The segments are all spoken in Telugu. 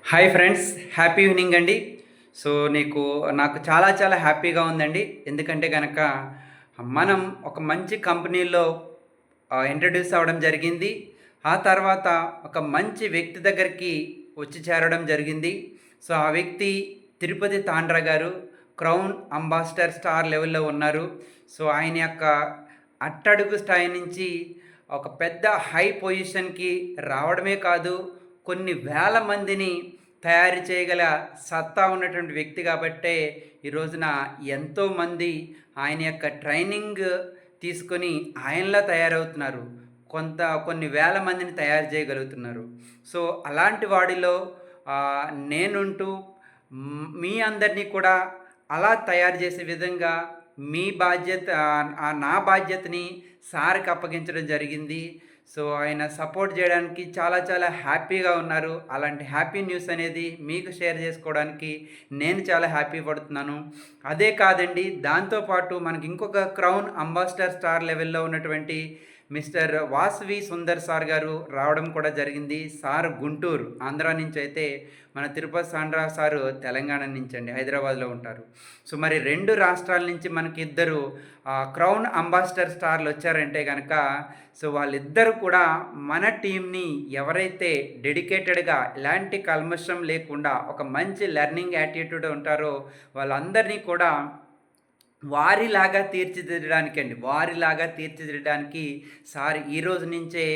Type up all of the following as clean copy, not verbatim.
హాయ్ ఫ్రెండ్స్, హ్యాపీ ఈవినింగ్ అండి. సో, నాకు చాలా చాలా హ్యాపీగా ఉందండి. ఎందుకంటే గనక మనం ఒక మంచి కంపెనీలో ఇంట్రొడ్యూస్ అవ్వడం జరిగింది. ఆ తర్వాత ఒక మంచి వ్యక్తి దగ్గరికి వచ్చి చేరడం జరిగింది. సో, ఆ వ్యక్తి తిరుపతి తాండ్ర గారు. క్రౌన్ అంబాసిడర్ స్టార్ లెవెల్‌లో ఉన్నారు. సో, ఆయన యొక్క అట్టడుగు స్థాయి నుంచి ఒక పెద్ద హై పొజిషన్‌కి రావడమే కాదు, కొన్ని వేల మందిని తయారు చేయగల సత్తా ఉన్నటువంటి వ్యక్తి కాబట్టే ఈ రోజున ఎంతోమంది ఆయన యొక్క ట్రైనింగ్ తీసుకొని ఆయనలా తయారవుతున్నారు. కొన్ని వేల మందిని తయారు చేయగలుగుతున్నారు. సో, అలాంటి వాడిలో నేనుంటూ మీ అందరినీ కూడా అలా తయారు చేసే విధంగా నా బాధ్యతని సార్‌కి అప్పగించడం జరిగింది. సో, ఆయన సపోర్ట్ జేయడానికి చాలా చాలా హ్యాపీగా ఉన్నారు. అలాంటి హ్యాపీ న్యూస్ అనేది మీకు షేర్ జేసుకోవడానికి నేను చాలా హ్యాపీ పడుతున్నాను. అదే కాదండి, దాంతో పాటు మనకి ఇంకొక క్రౌన్ అంబాసిడర్ స్టార్ లెవెల్‌లో ఉన్నటువంటి మిస్టర్ వాసవి సుందర్ సార్ గారు రావడం కూడా జరిగింది. సార్ గుంటూరు, ఆంధ్ర నుంచయితే, మన తిరుపతి సాండ్రా సారు తెలంగాణ నుంచండి, హైదరాబాద్‌లో ఉంటారు. సో, మరి 2 రాష్ట్రాల నుంచి మనకి ఇద్దరు క్రౌన్ అంబాసిడర్ స్టార్‌లొచ్చారంటే గనక, సో, వాళ్ళిద్దరూ కూడా మన టీమ్‌ని ఎవరైతే డెడికేటెడ్‌గా ఎలాంటి కల్మషం లేకుండా ఒక మంచి లెర్నింగ్ యాటిట్యూడ్ ఉంటారో వాళ్ళందరినీ కూడా వారిలాగా తీర్చిదిద్దడానికి సార్ ఈరోజు నుంచే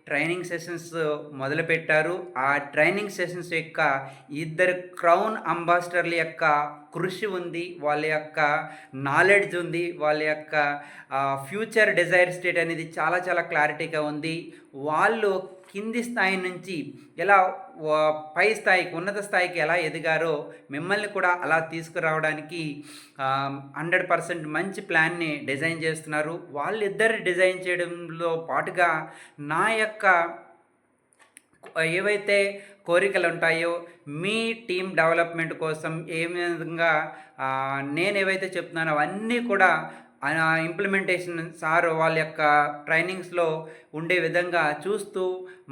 ట్రైనింగ్ సెషన్స్ మొదలుపెట్టారు. ఆ ట్రైనింగ్ సెషన్స్ యొక్క ఇద్దరు క్రౌన్ అంబాసిడర్ల యొక్క కృషి ఉంది, వాళ్ళ యొక్క నాలెడ్జ్ ఉంది, వాళ్ళ యొక్క ఫ్యూచర్ డిజైర్ స్టేట్ అనేది చాలా చాలా క్లారిటీగా ఉంది. వాళ్ళు కింది స్థాయి నుంచి ఎలా పై స్థాయికి, ఉన్నత స్థాయికి ఎలా ఎదిగారో మిమ్మల్ని కూడా అలా తీసుకురావడానికి 100% మంచి ప్లాన్‌ని డిజైన్ చేస్తున్నారు. వాళ్ళిద్దరు డిజైన్ చేయడంలో పాటుగా నా యొక్క ఏవైతే కోరికలుంటాయో, మీ టీమ్ డెవలప్‌మెంట్ కోసం ఏ విధంగా నేనేవైతే చెప్తున్నానో అవన్నీ కూడా ఇంప్లిమెంటేషన్ సార్ వాళ్ళ యొక్క ట్రైనింగ్స్‌లో ఉండే విధంగా చూస్తూ,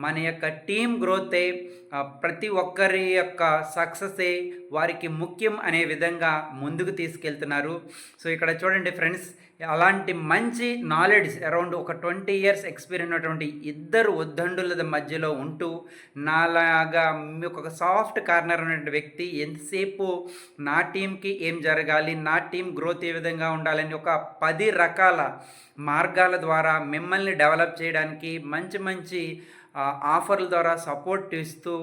మన యొక్క టీమ్ గ్రోతే ప్రతి ఒక్కరి యొక్క సక్సెసే వారికి ముఖ్యం అనే విధంగా ముందుకు తీసుకెళ్తున్నారు. సో, ఇక్కడ చూడండి ఫ్రెండ్స్, అలాంటి మంచి నాలెడ్జ్ అరౌండ్ ఒక 20 ఇయర్స్ ఎక్స్‌పీరియన్స్ ఉన్నటువంటి ఇద్దరు ఉద్దండుల మధ్యలో ఉంటూ, నాలాగా ఒక సాఫ్ట్ కార్నర్ ఉన్నటువంటి వ్యక్తి ఎంతసేపు నా టీమ్‌కి ఏం జరగాలి, నా టీమ్ గ్రోత్ ఏ విధంగా ఉండాలని ఒక 10 రకాల మార్గాల ద్వారా మిమ్మల్ని డెవలప్ చేయడానికి మంచి మంచి ఆఫర్ల ద్వారా సపోర్ట్ ఇస్తూ,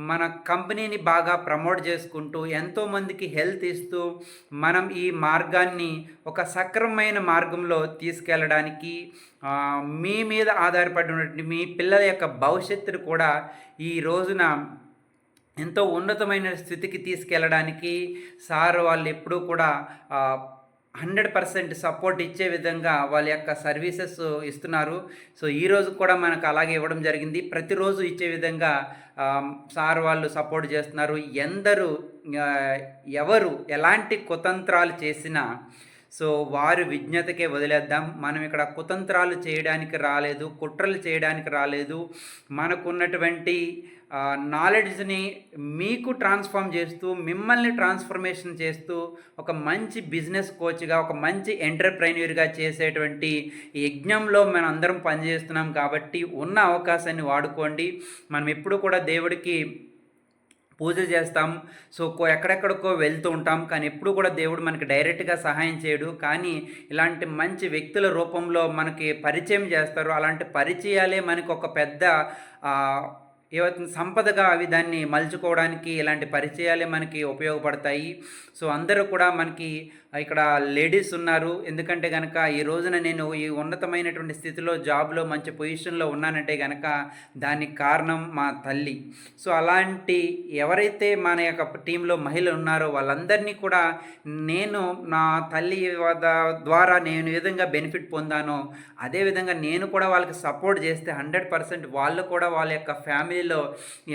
మన కంపెనీని బాగా ప్రమోట్ చేసుకుంటూ, ఎంతోమందికి హెల్త్ ఇస్తూ, మనం ఈ మార్గాన్ని ఒక సక్రమమైన మార్గంలో తీసుకెళ్ళడానికి, మీ మీద ఆధారపడి ఉన్నటువంటి మీ పిల్లల యొక్క భవిష్యత్తును కూడా ఈ రోజున ఎంతో ఉన్నతమైన స్థితికి తీసుకెళ్ళడానికి సార్ వాళ్ళు ఎప్పుడూ కూడా 100% సపోర్ట్ ఇచ్చే విధంగా వాళ్ళ యొక్క సర్వీసెస్ ఇస్తున్నారు. సో, ఈరోజు కూడా మనకు అలాగే ఇవ్వడం జరిగింది. ప్రతిరోజు ఇచ్చే విధంగా సార్ వాళ్ళు సపోర్ట్ చేస్తున్నారు. ఆహ్, ఎవరు ఎలాంటి కుతంత్రాలు చేసినా, సో, వారి విజ్ఞతకే వదిలేద్దాం. మనం ఇక్కడ కుతంత్రాలు చేయడానికి రాలేదు, కుట్రలు చేయడానికి రాలేదు. మనకున్నటువంటి నాలెడ్జ్‌ని మీకు ట్రాన్స్‌ఫార్మ్ చేస్తూ, మిమ్మల్ని ట్రాన్స్‌ఫర్మేషన్ చేస్తూ, ఒక మంచి బిజినెస్ కోచ్‌గా, ఒక మంచి ఎంటర్‌ప్రెన్యూర్‌గా చేసేటువంటి యజ్ఞంలో మనందరం పనిచేస్తున్నాం కాబట్టి, ఉన్న అవకాశాన్ని వాడుకోండి. మనం ఎప్పుడు కూడా దేవుడికి పూజ చేస్తాం. సో, ఎక్కడెక్కడికో వెళ్తూ ఉంటాం. కానీ ఎప్పుడు కూడా దేవుడు మనకి డైరెక్ట్‌గా సహాయం చేయడు. కానీ ఇలాంటి మంచి వ్యక్తుల రూపంలో మనకి పరిచయం చేస్తారు. అలాంటి పరిచయాలే మనకొక పెద్ద ఆహ్, ఏవవుతుంది సంపదగా అవి దాన్ని మలుచుకోవడానికి ఇలాంటి పరిచయాలే మనకి ఉపయోగపడతాయి. సో, అందరూ కూడా మనకి ఇక్కడ లేడీస్ ఉన్నారు. ఎందుకంటే గనక ఈ రోజున నేను ఈ ఉన్నతమైనటువంటి స్థితిలో జాబ్‌లో మంచి పొజిషన్‌లో ఉన్నానంటే గనక దానికి కారణం మా తల్లి. సో, అలాంటి ఎవరైతే మన యొక్క టీంలో మహిళలు ఉన్నారో వాళ్ళందరినీ కూడా నేను నా తల్లి ద్వారా నేను ఏ విధంగా బెనిఫిట్ పొందానో, అదేవిధంగా నేను కూడా వాళ్ళకి సపోర్ట్ చేస్తే 100% వాళ్ళు కూడా వాళ్ళ యొక్క ఫ్యామిలీలో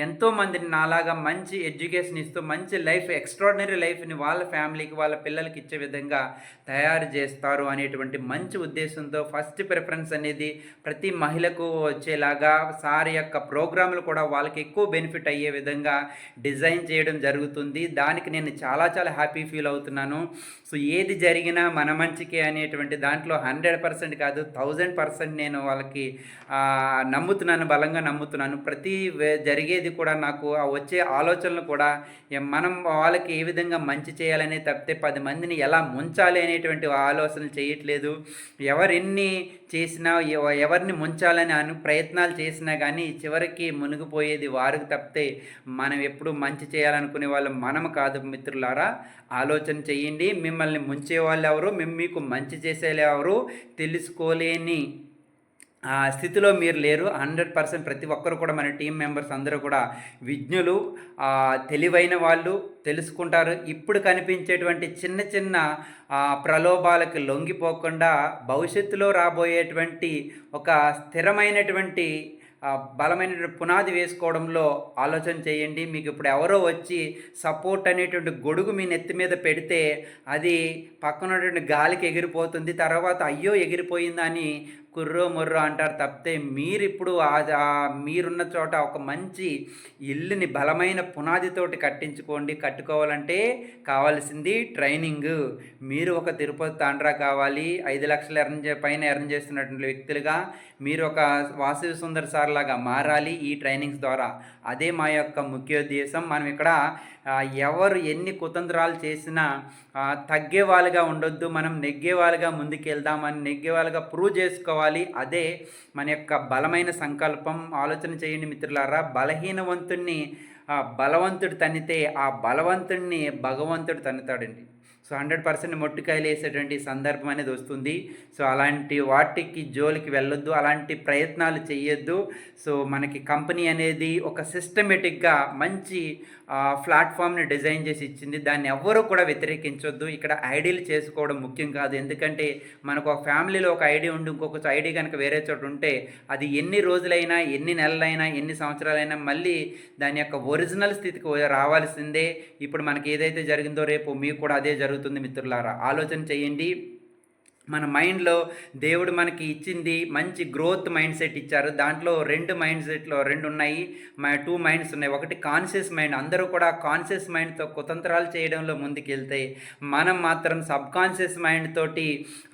ఎంతోమందిని నాలాగా మంచి ఎడ్యుకేషన్ ఇస్తూ, మంచి లైఫ్, ఎక్స్ట్రార్డినరీ లైఫ్‌ని వాళ్ళ ఫ్యామిలీకి, వాళ్ళ పిల్లలకి ఇచ్చే విధంగా తయారు చేస్తారు అనేటువంటి మంచి ఉద్దేశంతో ఫస్ట్ ప్రిఫరెన్స్ అనేది ప్రతి మహిళకు వచ్చేలాగా సార్ యొక్క ప్రోగ్రాములు కూడా వాళ్ళకి ఎక్కువ బెనిఫిట్ అయ్యే విధంగా డిజైన్ చేయడం జరుగుతుంది. దానికి నేను చాలా చాలా హ్యాపీ ఫీల్ అవుతున్నాను. సో ఏది జరిగినా మన మంచికే అనేటువంటి దాంట్లో 100% కాదు 1000% నేను వాళ్ళకి నమ్ముతున్నాను, బలంగా నమ్ముతున్నాను. ప్రతి జరిగేది కూడా నాకు వచ్చే ఆలోచనలు కూడా మనం వాళ్ళకి ఏ విధంగా మంచి చేయాలనే తప్పితే 10 మందిని ఎలా ముంచాలి అనేటువంటి ఆలోచనలు చేయట్లేదు. ఎవరెన్ని చేసినా ఎవరిని ముంచాలని ప్రయత్నాలు చేసినా కానీ చివరికి మునిగిపోయేది వారికి తప్పితే మనం ఎప్పుడు మంచి చేయాలనుకునే వాళ్ళు మనం కాదు మిత్రులారా. ఆలోచన చేయండి. మిమ్మల్ని ముంచే వాళ్ళు ఎవరు, మీకు మంచి చేసేవాళ్ళు ఎవరు తెలుసుకోలేని స్థితిలో మీరు లేరు. 100% ప్రతి ఒక్కరు కూడా మన టీం మెంబర్స్ అందరూ కూడా విజ్ఞులు, తెలివైన వాళ్ళు, తెలుసుకుంటారు. ఇప్పుడు కనిపించేటువంటి చిన్న చిన్న ప్రలోభాలకు లొంగిపోకుండా భవిష్యత్తులో రాబోయేటువంటి ఒక స్థిరమైనటువంటి బలమైనటువంటి పునాది వేసుకోవడంలో ఆలోచన చేయండి. మీకు ఇప్పుడు ఎవరో వచ్చి సపోర్ట్ అనేటువంటి గొడుగు మీ నెత్తి మీద పెడితే అది పక్కన ఉన్నటువంటి గాలికి ఎగిరిపోతుంది. తర్వాత అయ్యో ఎగిరిపోయిందా అని కుర్రో ముర్రో అంటారు తప్పితే మీరిప్పుడు మీరున్న చోట ఒక మంచి ఇల్లుని బలమైన పునాదితోటి కట్టుకోవాలంటే కావాల్సింది ట్రైనింగ్. మీరు ఒక తిరుపతి తాండ్రా కావాలి, 5 లక్షలు పైన ఎర్న్ చేస్తున్నటువంటి వ్యక్తులుగా మీరు ఒక వాసవి సుందర్ సార్ లాగా మారాలి ఈ ట్రైనింగ్స్ ద్వారా. అదే మా యొక్క ముఖ్యోద్దేశం. మనం ఇక్కడ ఎవరు ఎన్ని కుతంత్రాలు చేసినా తగ్గేవాళ్ళుగా ఉండొద్దు, మనం నెగ్గేవాళ్ళుగా ముందుకెళ్దామని నెగ్గేవాళ్ళుగా ప్రూవ్ చేసుకోవాలి. అదే మన యొక్క బలమైన సంకల్పం. ఆలోచన చేయండి మిత్రులారా. బలహీనవంతుణ్ణి బలవంతుడు తన్నితే ఆ బలవంతుణ్ణి భగవంతుడు తన్నుతాడండి. సో 100% మొట్టికాయలు వేసేటువంటి సందర్భం అనేది వస్తుంది. సో అలాంటి వాటికి జోలికి వెళ్ళొద్దు, అలాంటి ప్రయత్నాలు చేయొద్దు. సో మనకి కంపెనీ అనేది ఒక సిస్టమేటిక్గా మంచి ప్లాట్ఫామ్ని డిజైన్ చేసి ఇచ్చింది. దాన్ని ఎవ్వరూ కూడా వ్యతిరేకించొద్దు. ఇక్కడ ఐడీలు చేసుకోవడం ముఖ్యం కాదు. ఎందుకంటే మనకు ఒక ఫ్యామిలీలో ఒక ఐడి ఉండి ఇంకొక ఐడి కనుక వేరే చోట ఉంటే అది ఎన్ని రోజులైనా, ఎన్ని నెలలైనా, ఎన్ని సంవత్సరాలైనా మళ్ళీ దాని యొక్క ఒరిజినల్ స్థితికి రావాల్సిందే. ఇప్పుడు మనకి ఏదైతే జరిగిందో రేపు మీకు కూడా అదే జరుగుతుంది మిత్రులారా. ఆలోచన చేయండి. మన మైండ్లో దేవుడు మనకి ఇచ్చింది మంచి గ్రోత్ మైండ్ సెట్ ఇచ్చారు. దాంట్లో 2 మైండ్ సెట్లో 2 ఉన్నాయి, 2 మైండ్స్ ఉన్నాయి. ఒకటి కాన్షియస్ మైండ్. అందరూ కూడా కాన్షియస్ మైండ్తో కుతంత్రాలు చేయడంలో ముందుకెళ్తాయి. మనం మాత్రం సబ్కాన్షియస్ మైండ్ తోటి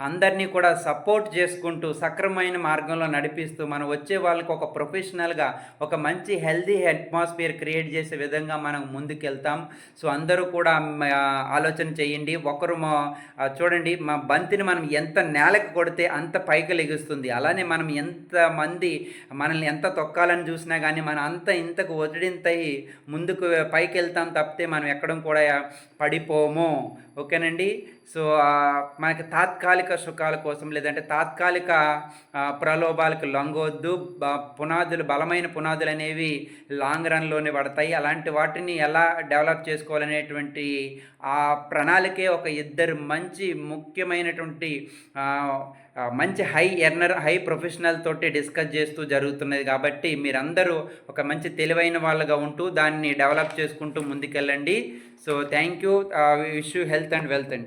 అందరినీ కూడా సపోర్ట్ చేసుకుంటూ సక్రమైన మార్గంలో నడిపిస్తూ మనం వచ్చే వాళ్ళకి ఒక ప్రొఫెషనల్గా ఒక మంచి హెల్దీ అట్మాస్ఫియర్ క్రియేట్ చేసే విధంగా మనం ముందుకెళ్తాం. సో అందరూ కూడా ఆలోచన చేయండి. ఒకరు చూడండి, మా బంతిని మనం ఎంత నేలకు కొడితే అంత పైకి లెగుస్తుంది. అలానే మనం ఎంతమంది మనల్ని ఎంత తొక్కాలని చూసినా కానీ మనం అంత ఇంతకు ఒడింతయి ముందుకు పైకి వెళ్తాం తప్పితే మనం ఎక్కడం కూడా పడిపోము. ఓకేనండి. సో మనకి తాత్కాలిక సుఖాల కోసం లేదంటే తాత్కాలిక ప్రలోభాలకు లొంగవద్దు. పునాదులు, బలమైన పునాదులు అనేవి లాంగ్ రన్లోనే పడతాయి. అలాంటి వాటిని ఎలా డెవలప్ చేసుకోవాలనేటువంటి ఆ ప్రణాళికే ఒక 2 మంచి ముఖ్యమైనటువంటి మంచి హై ప్రొఫెషనల్ తోటి డిస్కస్ చేస్తూ జరుగుతున్నది. కాబట్టి మీరందరూ ఒక మంచి తెలివైన వాళ్ళగా ఉంటూ దాన్ని డెవలప్ చేసుకుంటూ ముందుకెళ్ళండి. So thank you. Wish you health and wealth అండి.